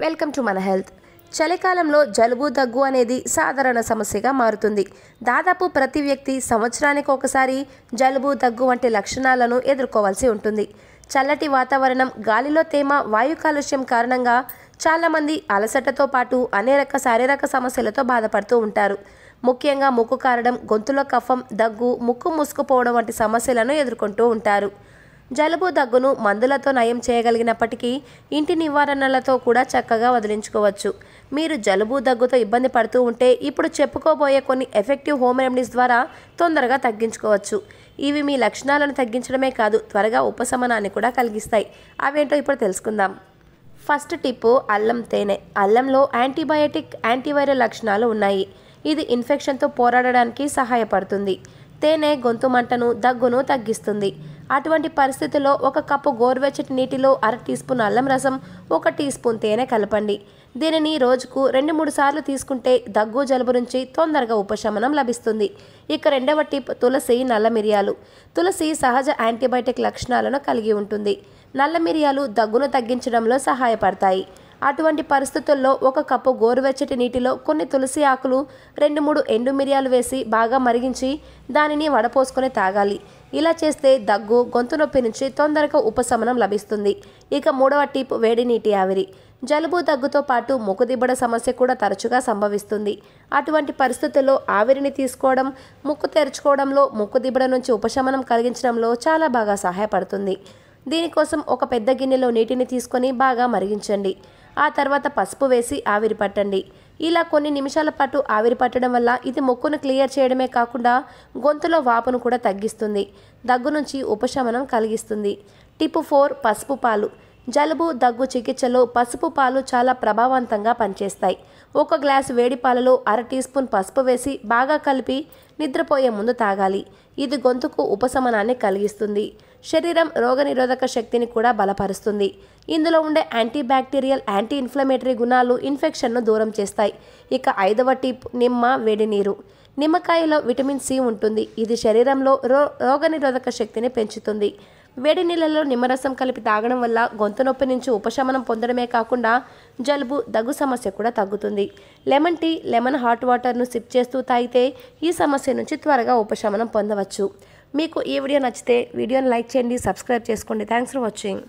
Welcome to మన health. చలికాలంలో జలుబు దగ్గు అనేది సాధారణ సమస్యగా మారుతుంది. దాదాపు ప్రతి వ్యక్తి సంవత్సరానికి ఒకసారి జలుబు దగ్గు వంటి లక్షణాలను ఎదుర్కోవాల్సి ఉంటుంది. చల్లటి వాతావరణం, గాలిలో తేమ, వాయు కాలుష్యం కారణంగా చాలామంది అలసటతో పాటు అనేక శారీరక సమస్యలతో బాధపడుతూ ఉంటారు. ముఖ్యంగా ముక్కు కారడం, గొంతులో కఫం, దగ్గు, ముక్కు మూసుకుపోవడం వంటి సమస్యలను ఎదుర్కొంటూ ఉంటారు. జలుబు దగ్గును మందులతో నయం చేయగలిగినప్పటికీ ఇంటి నివారణలతో కూడా చక్కగా వదిలించుకోవచ్చు. మీరు జలుబు దగ్గుతో ఇబ్బంది పడుతూ ఉంటే ఇప్పుడు చెప్పుకోబోయే కొన్ని ఎఫెక్టివ్ హోమ్ రెమెడీస్ ద్వారా తొందరగా తగ్గించుకోవచ్చు. ఇవి మీ లక్షణాలను తగ్గించడమే కాదు, త్వరగా ఉపశమనాన్ని కూడా కలిగిస్తాయి. అవేంటో ఇప్పుడు తెలుసుకుందాం. ఫస్ట్ టిప్పు అల్లం తేనె. అల్లంలో యాంటీబయాటిక్, యాంటీవైరల్ లక్షణాలు ఉన్నాయి. ఇది ఇన్ఫెక్షన్తో పోరాడడానికి సహాయపడుతుంది. తేనె గొంతు మంటను, దగ్గును తగ్గిస్తుంది. అటువంటి పరిస్థితుల్లో 1 కప్పు గోరువెచ్చటి నీటిలో 1/2 టీ స్పూన్ అల్లం రసం, 1 టీ స్పూన్ తేనె కలపండి. దీనిని రోజుకు 2-3 సార్లు తీసుకుంటే దగ్గు, జలుబు నుంచి తొందరగా ఉపశమనం లభిస్తుంది. ఇక రెండవ టిప్ తులసి, నల్ల మిరియాలు. తులసి సహజ యాంటీబయాటిక్ లక్షణాలను కలిగి ఉంటుంది. నల్ల మిరియాలు దగ్గును తగ్గించడంలో సహాయపడతాయి. అటువంటి పరిస్థితుల్లో 1 కప్పు గోరువెచ్చటి నీటిలో కొన్ని తులసి ఆకులు, 2-3 ఎండు మిరియాలు వేసి బాగా మరిగించి దానిని వడపోసుకొని తాగాలి. ఇలా చేస్తే దగ్గు, గొంతు నొప్పి నుంచి తొందరగా ఉపశమనం లభిస్తుంది. ఇక మూడవ టిప్ వేడి నీటి ఆవిరి. జలుబు, దగ్గుతో పాటు ముక్కుదిబ్బడ సమస్య కూడా తరచుగా సంభవిస్తుంది. అటువంటి పరిస్థితుల్లో ఆవిరిని తీసుకోవడం ముక్కు తెరుచుకోవడంలో, ముక్కుదిబ్బడ నుంచి ఉపశమనం కలిగించడంలో చాలా బాగా సహాయపడుతుంది. దీనికోసం ఒక పెద్ద గిన్నెలో నీటిని తీసుకొని బాగా మరిగించండి. ఆ తర్వాత పసుపు వేసి ఆవిరి పట్టండి. ఇలా కొన్ని నిమిషాల పాటు ఆవిరి పట్టడం వల్ల ఇది ముక్కును క్లియర్ చేయడమే కాకుండా గొంతులో వాపును కూడా తగ్గిస్తుంది. దగ్గు నుంచి ఉపశమనం కలిగిస్తుంది. టిప్ 4 పసుపు పాలు. జలుబు, దగ్గు చికిత్సలో పసుపు పాలు చాలా ప్రభావవంతంగా పనిచేస్తాయి. 1 గ్లాసు వేడి పాలలో 1/2 టీ స్పూన్ పసుపు వేసి బాగా కలిపి నిద్రపోయే ముందు తాగాలి. ఇది గొంతుకు ఉపశమనాన్ని కలిగిస్తుంది. శరీరం రోగనిరోధక శక్తిని కూడా బలపరుస్తుంది. ఇందులో ఉండే యాంటీ బ్యాక్టీరియల్, యాంటీ ఇన్ఫ్లమేటరీ గుణాలు ఇన్ఫెక్షన్ను దూరం చేస్తాయి. ఇక 5వ టిప్ నిమ్మ వేడి నీరు. నిమ్మకాయలో విటమిన్ సి ఉంటుంది. ఇది శరీరంలో రోగనిరోధక శక్తిని పెంచుతుంది. వేడి నీళ్ళలో నిమ్మరసం కలిపి తాగడం వల్ల గొంతు నొప్పి నుంచి ఉపశమనం పొందడమే కాకుండా జలుబు, దగ్గు సమస్య కూడా తగ్గుతుంది. లెమన్ టీ, లెమన్ హాట్ వాటర్ను సిప్ చేస్తూ తాగితే ఈ సమస్య నుంచి త్వరగా ఉపశమనం పొందవచ్చు. మీకు ఈ వీడియో నచ్చితే వీడియోని లైక్ చేయండి, సబ్స్క్రైబ్ చేసుకోండి. Thanks for watching.